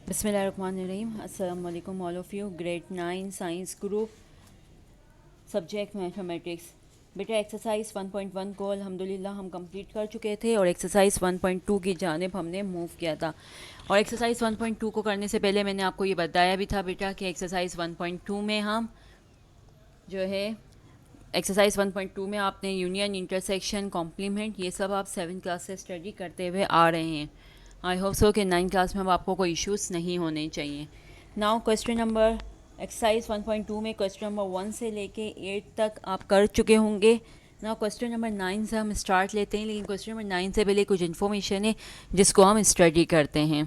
बिस्मिल्लाहिर्रहमानिर्रहीम। अस्सलाम वालेकुम all of you. Grade 9 science group, subject mathematics. बेटा एक्सरसाइज 1.1 को अल्हम्दुलिल्लाह हम कंप्लीट कर चुके थे और एक्सरसाइज 1.2 की जानिब हमने मूव किया था। और एक्सरसाइज 1.2 को करने से पहले मैंने आपको ये बताया भी था बेटा कि एक्सरसाइज 1.2 में हम जो है एक्सरसाइज 1.2 में आपने यूनियन, इंटरसेक्शन, कॉम्प्लीमेंट, ये सब आप 7th क्लास से स्टडी करते हुए आ रहे हैं। आई होप सो कि 9th क्लास में अब आपको कोई इश्यूज़ नहीं होने चाहिए। नाउ क्वेश्चन नंबर एक्सरसाइज 1.2 में क्वेश्चन नंबर 1 से लेके 8 तक आप कर चुके होंगे। नाउ क्वेश्चन नंबर 9 से हम स्टार्ट लेते हैं, लेकिन क्वेश्चन नंबर 9 से पहले कुछ इन्फॉर्मेशन है जिसको हम स्टडी करते हैं।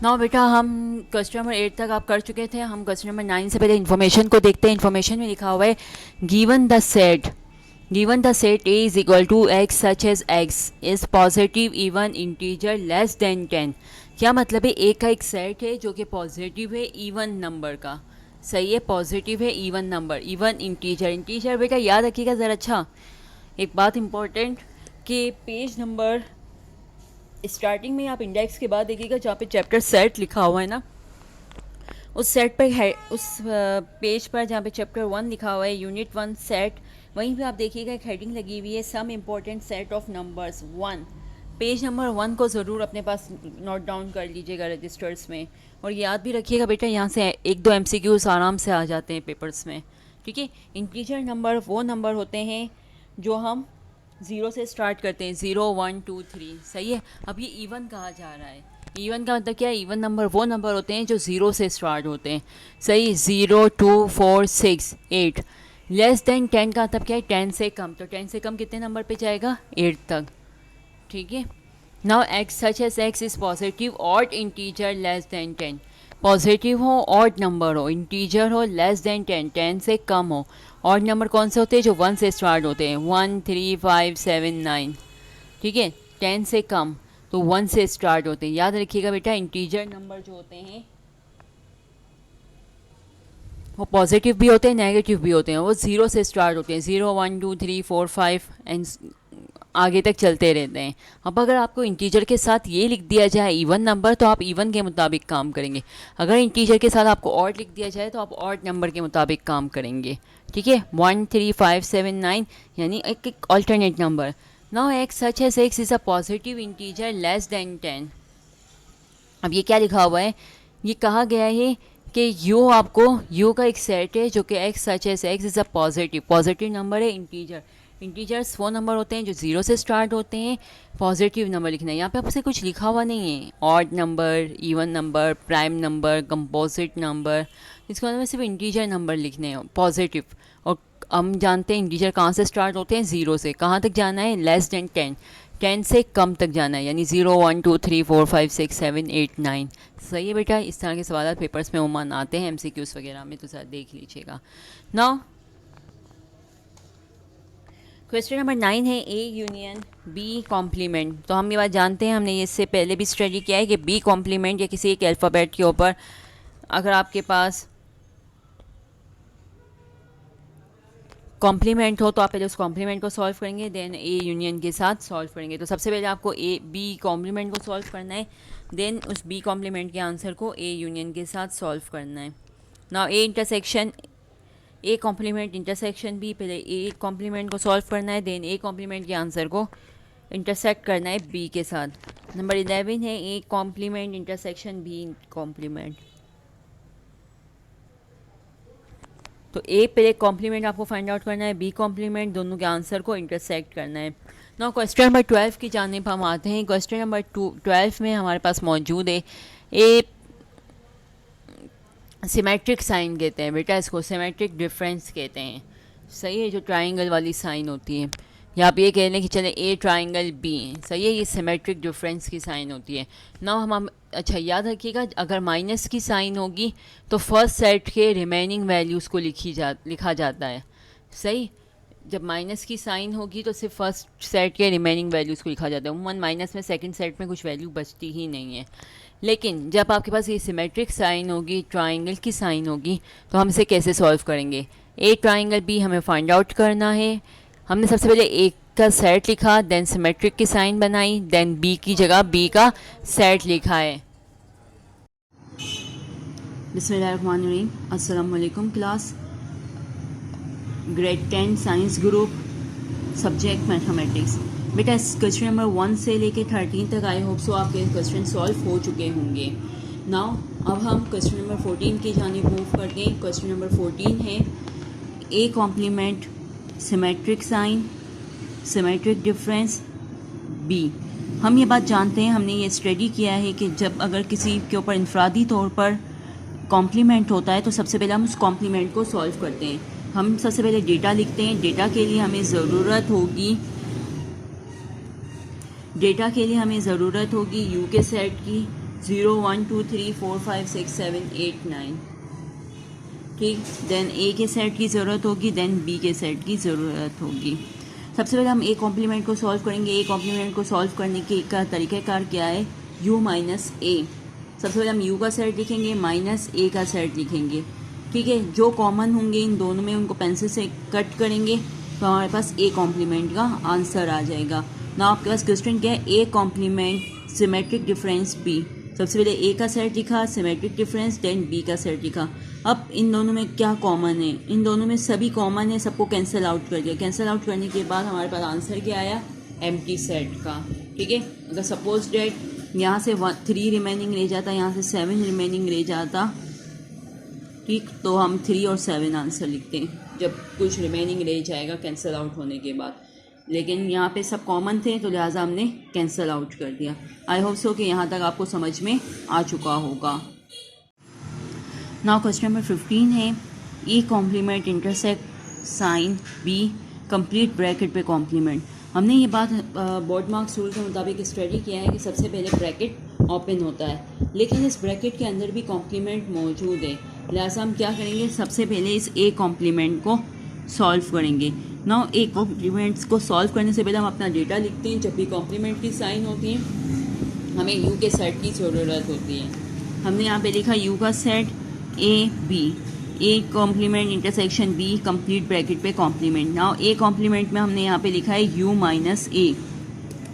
नाउ बेटा हम क्वेश्चन नंबर 8 तक आप कर चुके थे। हम क्वेश्चन नंबर 9 से पहले इन्फॉर्मेशन को देखते हैं। इन्फॉर्मेशन में लिखा हुआ है given the set A is equal to x such as x is positive even integer less than 10। क्या मतलब है? ए का एक सेट है जो कि पॉजिटिव है इवन नंबर का। सही है, पॉजिटिव है इवन नंबर, इवन इंटीजर बेटा याद रखिएगा ज़रा। अच्छा, एक बात इम्पोर्टेंट कि पेज नंबर स्टार्टिंग में आप इंडेक्स के बाद देखिएगा जहाँ पे चैप्टर सेट लिखा हुआ है ना, उस सेट पर है, उस पेज पर जहाँ पे चैप्टर 1 लिखा हुआ है यूनिट 1 सेट, वहीं पे आप देखिएगा एक हेडिंग लगी हुई है some important set of numbers 1। Page number 1 को ज़रूर अपने पास नोट डाउन कर लीजिएगा रजिस्टर्स में। और याद भी रखिएगा बेटा, यहाँ से 1-2 MCQs आराम से आ जाते हैं पेपर्स में। ठीक है, इंटीजर नंबर वो नंबर होते हैं जो हम 0 से स्टार्ट करते हैं, 0 1 2 3। सही है। अब ये इवन कहा जा रहा है। इवन का मतलब क्या है? इवन नंबर वो नंबर होते हैं जो 0 से स्टार्ट होते हैं। सही, 0 2 4 6 8। लेस देन 10 का मतलब क्या है? 10 से कम। तो 10 से कम कितने नंबर पे जाएगा? 8 तक। ठीक है। Now x such as x is positive odd integer less than 10। Positive हो, ऑड नंबर हो, इंटीजर हो, लेस देन 10, 10 से कम हो। ऑड नंबर कौन से होते हैं? जो 1 से स्टार्ट होते हैं, 1 3 5 7 9। ठीक है, 10 से कम तो 1 से स्टार्ट होते हैं। याद रखिएगा बेटा, इंटीजर नंबर जो होते हैं वो पॉजिटिव भी होते हैं, नेगेटिव भी होते हैं। वो 0 से स्टार्ट होते हैं, 0 1 2 3 4 5 एंड आगे तक चलते रहते हैं। अब अगर आपको इंटीजर के साथ ये लिख दिया जाए इवन नंबर, तो आप इवन के मुताबिक काम करेंगे। अगर इंटीजर के साथ आपको ऑड लिख दिया जाए तो आप ऑड नंबर के मुताबिक काम करेंगे। ठीक है, 1 3 5 7 9 यानी एक alternate number. Now x such as x is a positive integer less than 10। अब ये क्या लिखा हुआ है? ये कहा गया है कि यू, आपको यू का एक सेट है जो कि x such as x is a positive number है, इंटीजर। इंटीजर्स वो नंबर होते हैं जो 0 से स्टार्ट होते हैं। पॉजिटिव नंबर लिखना है। यहाँ पे आपसे कुछ लिखा हुआ नहीं है, odd number, even number, prime number, composite number. इसका मतलब सिर्फ इंटीजर नंबर लिखने हैं, पॉजिटिव। और हम जानते हैं इंटीजर कहाँ से स्टार्ट होते हैं? 0 से। कहाँ तक जाना है? लेस देन 10, 10 से कम तक जाना है, यानी 0 1 2 3 4 5 6 7 8 9। सही है बेटा, इस तरह के सवाल पेपर्स में उमान आते हैं MCQs वगैरह में, तो सर देख लीजिएगा। नाउ क्वेश्चन नंबर 9 है ए यूनियन बी कॉम्प्लीमेंट। तो हम ये बात जानते हैं, हमने इससे पहले भी स्टडी किया है कि बी कॉम्प्लीमेंट या किसी एक अल्फ़ाबेट के ऊपर अगर आपके पास कॉम्प्लीमेंट हो तो आप पहले उस कॉम्प्लीमेंट को सॉल्व करेंगे, देन ए यूनियन के साथ सॉल्व करेंगे। तो सबसे पहले आपको ए बी कॉम्प्लीमेंट को सॉल्व करना है, देन उस बी कॉम्प्लीमेंट के आंसर को ए यूनियन के साथ सॉल्व करना है। Now A intersection A complement intersection B, पहले ए कॉम्प्लीमेंट को सॉल्व करना है, देन ए कॉम्प्लीमेंट के आंसर को इंटरसेक्ट करना है बी के साथ। नंबर 11 है A complement intersection B complement. तो ए पहले कॉम्प्लीमेंट आपको फाइंड आउट करना है, बी कॉम्प्लीमेंट, दोनों के आंसर को इंटरसेक्ट करना है। नाउ क्वेश्चन नंबर 12 की जानिब हम आते हैं। क्वेश्चन नंबर 12 में हमारे पास मौजूद है ए सिमेट्रिक साइन कहते हैं बेटा, इसको सिमेट्रिक डिफरेंस कहते हैं। सही है, जो ट्राइंगल वाली साइन होती है, या आप ये कह लें कि चले ए ट्राइंगल बी। सही है, ये सिमेट्रिक डिफरेंस की साइन होती है। नाउ हम अच्छा याद रखिएगा, अगर माइनस की साइन होगी तो फर्स्ट सेट के रिमेनिंग वैल्यूज़ को लिखा जाता है। सही, जब माइनस की साइन होगी तो सिर्फ फर्स्ट सेट के रिमेनिंग वैल्यूज़ को लिखा जाता है। उमूमन माइनस में सेकंड सेट में कुछ वैल्यू बचती ही नहीं है। लेकिन जब आपके पास ये सिमेट्रिक साइन होगी, ट्राइंगल की साइन होगी, तो हम इसे कैसे सॉल्व करेंगे? ए ट्राइंगल बी हमें फाइंड आउट करना है। हमने सबसे पहले एक का सेट लिखा, देन सिमेट्रिक की साइन बनाई, देन बी की जगह बी का सेट लिखा है। बिस्मिल्लाहिर्रहमानिर्रहीम। अस्सलाम वालेकुम class, grade 10 science group, subject mathematics. बेटा क्वेश्चन नंबर 1 से लेके 13 तक आई होप सो आपके क्वेश्चन सॉल्व हो चुके होंगे। नाउ अब हम क्वेश्चन नंबर 14 की जानिब मूव करते हैं। क्वेश्चन नंबर 14 है A complement, symmetric sign, symmetric difference, B. हम ये बात जानते हैं, हमने ये स्टडी किया है कि जब अगर किसी के ऊपर इनफरादी तौर पर कॉम्प्लीमेंट होता है तो सबसे पहले हम उस कॉम्प्लीमेंट को सॉल्व करते हैं। हम सबसे पहले डेटा लिखते हैं। डेटा के लिए हमें ज़रूरत होगी यू के सेट की 0 1 2 3 4 5 6 7 8 9, ठीक। देन ए के सेट की ज़रूरत होगी, देन बी के सेट की ज़रूरत होगी। सबसे पहले हम ए कॉम्प्लीमेंट को सॉल्व करेंगे। ए कॉम्प्लीमेंट को सॉल्व करने के का तरीक़ाकार क्या है, u माइनस ए। सबसे पहले हम u का सेट लिखेंगे, माइनस ए का सेट लिखेंगे, ठीक है। जो कॉमन होंगे इन दोनों में उनको पेंसिल से कट करेंगे तो हमारे पास ए कॉम्प्लीमेंट का आंसर आ जाएगा। ना आपके पास क्वेश्चन क्या है, A complement symmetric difference B. सबसे पहले ए का सेट लिखा, सिमेट्रिक डिफरेंस, देन बी का सेट लिखा। अब इन दोनों में क्या कॉमन है, इन दोनों में सभी कॉमन है, सबको कैंसिल आउट कर दिया। कैंसिल आउट करने के बाद हमारे पास आंसर क्या आया, एम्प्टी सेट का, ठीक है। अगर सपोज डेट यहाँ से 3 रिमेनिंग रह जाता, यहाँ से 7 रिमेनिंग रह जाता, ठीक, तो हम 3 और 7 आंसर लिखते हैं जब कुछ रिमेनिंग रह जाएगा कैंसिल आउट होने के बाद। लेकिन यहाँ पे सब कॉमन थे तो लिहाजा हमने कैंसिल आउट कर दिया। आई होप सो कि यहाँ तक आपको समझ में आ चुका होगा। नाउ क्वेश्चन नंबर 15 है A complement intersect sign B complete bracket पे कॉम्प्लीमेंट। हमने ये बात बोर्ड मार्क्स रूल के मुताबिक स्टडी किया है कि सबसे पहले ब्रैकेट ओपन होता है, लेकिन इस ब्रैकेट के अंदर भी कॉम्प्लीमेंट मौजूद है। लिहाजा हम क्या करेंगे, सबसे पहले इस ए कॉम्प्लीमेंट को सॉल्व करेंगे। नाउ ए कॉम्प्लीमेंट्स को सॉल्व करने से पहले हम अपना डेटा लिखते हैं। जब भी कॉम्प्लीमेंट की साइन होती है हमें यू के सेट की ज़रूरत होती है। हमने यहाँ पे लिखा यू का set A B, A complement intersection B complete bracket पे कॉम्प्लीमेंट। नाउ ए कॉम्प्लीमेंट में हमने यहाँ पे लिखा है यू माइनस ए,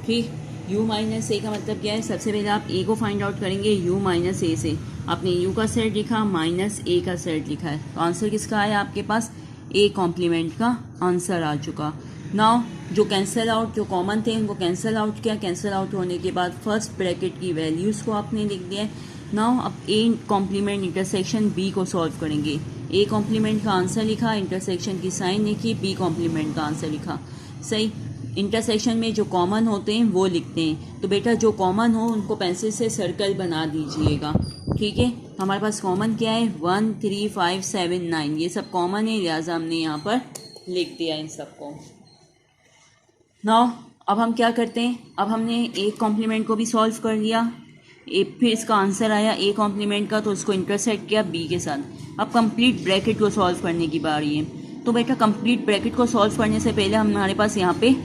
ठीक। u माइनस ए का मतलब क्या है, सबसे पहले आप a को फाइंड आउट करेंगे u माइनस ए से। आपने u का सेट लिखा, माइनस a का सेट लिखा है, तो आंसर किसका आया आपके पास, a कॉम्प्लीमेंट का आंसर आ चुका। नाउ जो कैंसिल आउट, जो कॉमन थे उनको कैंसिल आउट किया। कैंसिल आउट होने के बाद फर्स्ट ब्रैकेट की वैल्यूज़ को आपने लिख दिया। नाउ अब a कॉम्प्लीमेंट इंटरसेक्शन b को सॉल्व करेंगे। a कॉम्प्लीमेंट का आंसर लिखा, इंटरसेक्शन की साइन लिखी, b कॉम्प्लीमेंट का आंसर लिखा, सही। इंटरसेक्शन में जो कॉमन होते हैं वो लिखते हैं। तो बेटा जो कॉमन हो उनको पेंसिल से सर्कल बना दीजिएगा, ठीक है। हमारे पास कॉमन क्या है, 1 3 5 7 9, ये सब कॉमन है, लिहाजा हमने यहाँ पर लिख दिया इन सबको। नाउ अब हम क्या करते हैं, अब हमने एक कॉम्प्लीमेंट को भी सॉल्व कर लिया, फिर इसका आंसर आया ए कॉम्प्लीमेंट का, तो उसको इंटरसेक्ट किया बी के साथ। अब कंप्लीट ब्रैकेट को सॉल्व करने की बारी है। तो बेटा कंप्लीट ब्रैकेट को सॉल्व करने से पहले हमारे पास यहाँ पे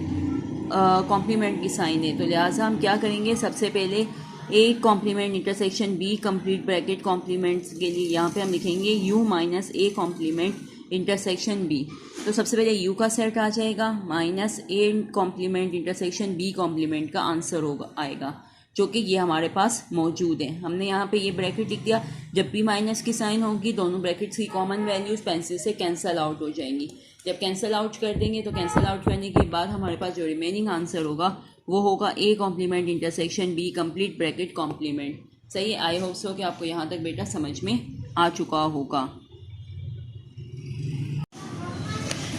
कॉम्प्लीमेंट की साइन है, तो लिहाजा हम क्या करेंगे, सबसे पहले A complement intersection B complete bracket complements के लिए यहाँ पे हम लिखेंगे U minus A complement intersection B. तो सबसे पहले यू का सेट आ जाएगा, minus A complement intersection B complement का आंसर होगा आएगा, जो कि ये हमारे पास मौजूद है। हमने यहाँ पे ये ब्रैकेट लिख दिया। जब भी माइनस की साइन होगी दोनों ब्रैकेट्स की कॉमन वैल्यूज़ पेंसिल से कैंसिल आउट हो जाएंगी। जब कैंसिल आउट कर देंगे तो कैंसिल आउट करने के बाद हमारे पास जो रिमेनिंग आंसर होगा वो होगा A complement intersection B complete bracket complement. सही है, आई होप सो कि आपको यहाँ तक बेटा समझ में आ चुका होगा।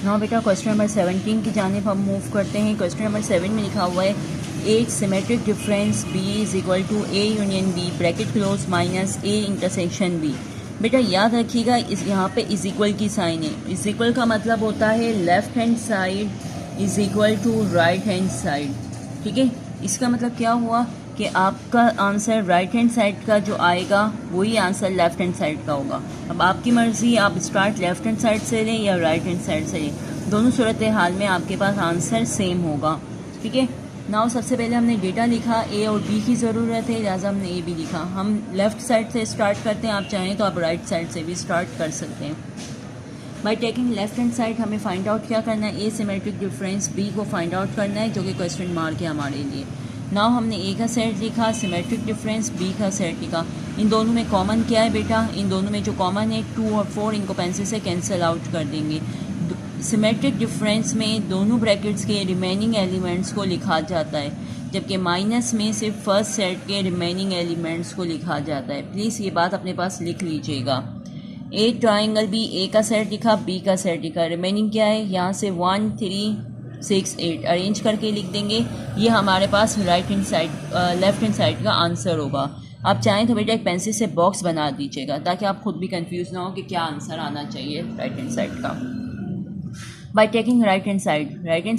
नाउ बेटा क्वेश्चन नंबर 17 की जानिब हम मूव करते हैं। क्वेश्चन नंबर 7 में लिखा हुआ है A symmetric difference B is equal to A union B bracket close minus A intersection B. बेटा याद रखिएगा इस यहाँ पे इज इक्वल की साइन है। इज इक्वल का मतलब होता है left hand side is equal to right hand side, ठीक है। इसका मतलब क्या हुआ कि आपका आंसर राइट हैंड साइड का जो आएगा वही आंसर लेफ्ट हैंड साइड का होगा। अब आपकी मर्ज़ी, आप स्टार्ट लेफ्ट हैंड साइड से लें या राइट हैंड साइड से लें, दोनों सूरत हाल में आपके पास आंसर सेम होगा, ठीक है। नाउ सबसे पहले हमने डेटा लिखा, ए और बी की ज़रूरत है, लिहाजा हमने ए भी लिखा। हम लेफ़्ट साइड से स्टार्ट करते हैं, आप चाहें तो आप राइट साइड से भी स्टार्ट कर सकते हैं। By taking left hand side हमें फाइंड आउट क्या करना है, ए सिमेट्रिक डिफरेंस बी को फाइंड आउट करना है, जो कि क्वेश्चन मार्क है हमारे लिए। नाउ हमने ए का सेट लिखा, सिमेट्रिक डिफरेंस बी का सेट लिखा। इन दोनों में कॉमन क्या है बेटा, इन दोनों में जो कॉमन है 2 और 4, इनको पेंसिल से कैंसिल आउट कर देंगे। सिमेट्रिक डिफरेंस में दोनों ब्रैकेट्स के रिमेनिंग एलिमेंट्स को लिखा जाता है, जबकि माइनस में सिर्फ फर्स्ट सेट के रिमेनिंग एलिमेंट्स को लिखा जाता है। प्लीज़ ये बात अपने पास लिख लीजिएगा। ए ट्राइंगल बी, ए का सेट लिखा, बी का सेट लिखा, रिमेनिंग क्या है, यहाँ से 1 3 6 8 अरेंज करके लिख देंगे। ये हमारे पास right hand side left hand side का आंसर होगा। आप चाहें तो बेटा एक पेंसिल से बॉक्स बना दीजिएगा, ताकि आप खुद भी कंफ्यूज ना हो कि क्या आंसर आना चाहिए राइट हैंड साइड का। By taking right hand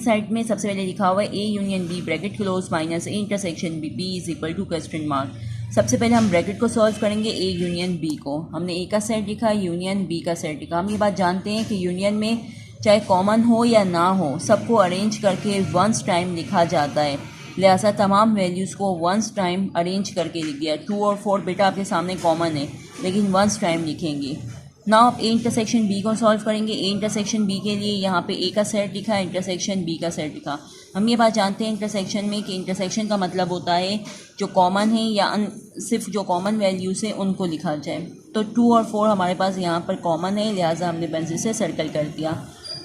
side में सबसे पहले लिखा हुआ है A union B bracket close minus A intersection B, B is equal to question mark. सबसे पहले हम ब्रैकेट को सॉल्व करेंगे ए यूनियन बी को। हमने ए का सेट लिखा, यूनियन बी का सेट लिखा। हम ये बात जानते हैं कि यूनियन में चाहे कॉमन हो या ना हो, सबको अरेंज करके वंस टाइम लिखा जाता है, लिहाजा तमाम वैल्यूज़ को वंस टाइम अरेंज करके लिख दिया। 2 और 4 बेटा आपके सामने कॉमन है, लेकिन वंस टाइम लिखेंगे। नाउ आप ए इंटरसेक्शन बी को सॉल्व करेंगे। ए इंटरसेक्शन बी के लिए यहाँ पे ए का सेट लिखा है, इंटरसेक्शन बी का सेट लिखा। हम ये बात जानते हैं इंटरसेक्शन में कि इंटरसेक्शन का मतलब होता है जो कॉमन है या सिर्फ जो कॉमन वैल्यूज़ है उनको लिखा जाए। तो 2 और 4 हमारे पास यहाँ पर कॉमन है, लिहाजा हमने पेंसिल से सर्कल कर दिया।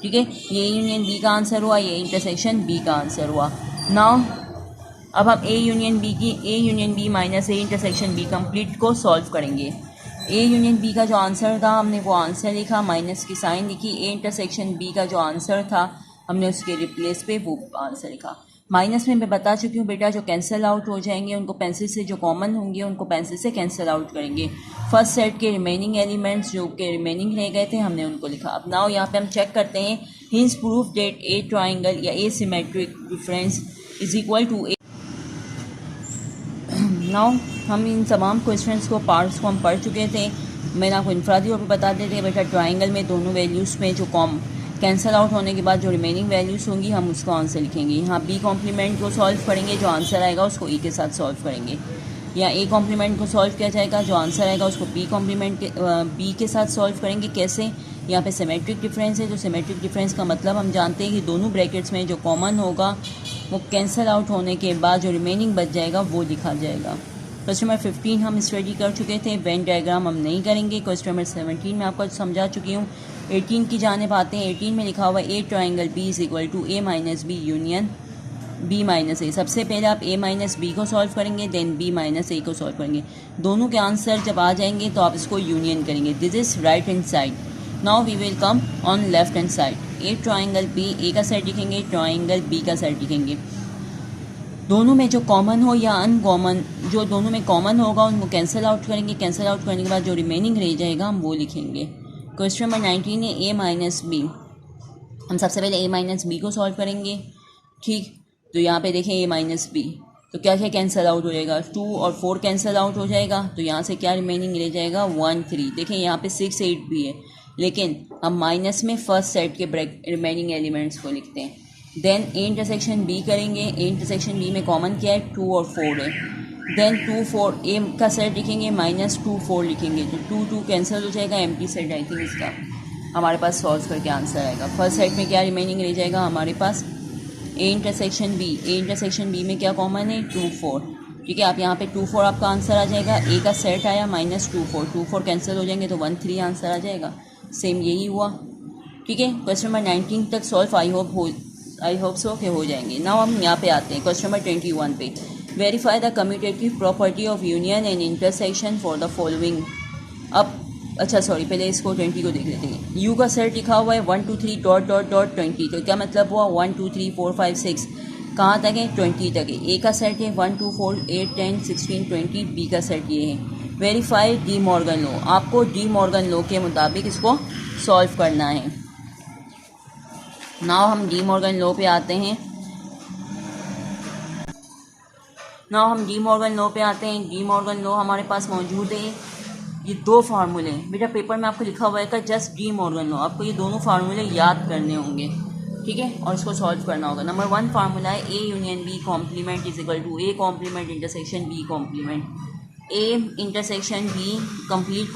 ठीक है, ये यूनियन बी का आंसर हुआ, ये इंटरसेक्शन बी का आंसर हुआ। नाउ अब हम A union B minus A intersection B complete को सॉल्व करेंगे। ए यूनियन बी का जो आंसर था हमने वो आंसर लिखा, माइनस की साइन लिखी। ए इंटरसेक्शन बी का जो आंसर था हमने उसके रिप्लेस पे वो आंसर लिखा। माइनस में मैं बता चुकी हूँ बेटा, जो कैंसिल आउट हो जाएंगे उनको पेंसिल से, जो कॉमन होंगे उनको पेंसिल से कैंसिल आउट करेंगे। फर्स्ट सेट के रिमेनिंग एलिमेंट्स जो के रिमेनिंग रह गए थे हमने उनको लिखा। अब नाउ यहाँ पे हम चेक करते हैं, hence proof that A triangle या A symmetric difference is equal to A. Now हम इन तमाम क्वेश्चंस को पार्ट्स को हम पढ़ चुके थे। मैंने आपको इनफरादी तौर पर बता देते बेटा, ट्राइंगल में दोनों वैल्यूज़ में जो कैंसिल आउट होने के बाद जो रिमेनिंग वैल्यूज़ होंगी हम उसको आंसर लिखेंगे। यहाँ बी कॉम्प्लीमेंट को सॉल्व करेंगे, जो आंसर आएगा उसको ई के साथ सॉल्व करेंगे। या ए कॉम्प्लीमेंट को सॉल्व किया जाएगा, जो आंसर आएगा उसको बी के साथ सॉल्व करेंगे। कैसे, यहाँ पे सिमेट्रिक डिफरेंस है, जो सिमेट्रिक डिफरेंस का मतलब हम जानते हैं कि दोनों ब्रैकेट्स में जो कॉमन होगा वो कैंसिल आउट होने के बाद जो रिमेनिंग बच जाएगा वो लिखा जाएगा। क्वेश्चन नंबर 15 हम स्टडी कर चुके थे, वेन डायग्राम हम नहीं करेंगे। क्वेश्चन नंबर 17 में आपको समझा चुकी हूँ। 18 की जानिब आते हैं। 18 में लिखा हुआ है A triangle B is equal to A minus B union B minus A. सबसे पहले आप ए माइनस बी को सॉल्व करेंगे, देन बी माइनस ए को सॉल्व करेंगे। दोनों के आंसर जब आ जाएंगे तो आप इसको यूनियन करेंगे। This is right hand side. Now we will come on left hand side. A triangle B, A का सेट लिखेंगे, ट्राइंगल बी का सेट लिखेंगे। दोनों में जो कॉमन हो या अनकॉमन, जो दोनों में कॉमन होगा उनको कैंसिल आउट करेंगे। कैंसिल आउट करने के बाद जो रिमेनिंग रह जाएगा हम वो लिखेंगे। क्वेश्चन नंबर 19 है ए माइनस बी। हम सबसे पहले ए माइनस बी को सॉल्व करेंगे। ठीक, तो यहाँ पे देखें ए माइनस बी, तो क्या क्या कैंसिल आउट हो जाएगा, 2 और 4 कैंसिल आउट हो जाएगा। तो यहाँ से क्या रिमेनिंग रह जाएगा, 1 3। देखें यहाँ पे 6 8 भी है, लेकिन हम माइनस में फर्स्ट सेट के रिमेनिंग एलिमेंट्स को लिखते हैं। देन ए इंटरसेक्शन बी करेंगे। ए इंटरसेक्शन बी में कॉमन क्या है, 2 और 4 है। देन 2 4 ए का सेट लिखेंगे, माइनस 2 4 लिखेंगे, तो 2 2 कैंसिल हो जाएगा। एम्प्टी सेट आई थिंक इसका हमारे पास सॉल्व करके आंसर आएगा। फर्स्ट सेट में क्या रिमेनिंग रह जाएगा हमारे पास, A intersection B. A intersection B में क्या कॉमन है, 2 4। ठीक है, आप यहाँ पे 2 4 आपका आंसर आ जाएगा। ए का सेट आया माइनस 2 4, 2 4 कैंसिल हो जाएंगे तो 1 3 आंसर आ जाएगा। सेम यही हुआ। ठीक है, क्वेश्चन नंबर 19 तक सॉल्व आई होप सो कि हो जाएंगे। नाउ हम यहाँ पे आते हैं क्वेश्चन नंबर 21 पे। Verify the commutative property of union and intersection for the following. अब अच्छा सॉरी, पहले इसको 20 को देख लेते हैं। यू का सेट लिखा हुआ है 1 2 3 डॉट डॉट डॉट 20, तो क्या मतलब हुआ 1 2 3 4 5 6 कहाँ तक है, 20 तक है। ए का सेट है 1 2 4 8 10 16 20। बी का सेट ये है। Verify De Morgan law. आपको डी मॉर्गन लॉ के मुताबिक इसको सॉल्व करना है। नाउ हम डी मॉर्गन लॉ पे आते हैं। डी मॉर्गन लॉ हमारे पास मौजूद है। ये 2 फार्मूले बेटा पेपर में आपको लिखा हुआ है जस्ट डी मॉर्गन लॉ। आपको ये दोनों फार्मूले याद करने होंगे, ठीक है, और इसको सॉल्व करना होगा। नंबर 1 फार्मूला है A union B complement is equal to A complement intersection B complement. A intersection B complete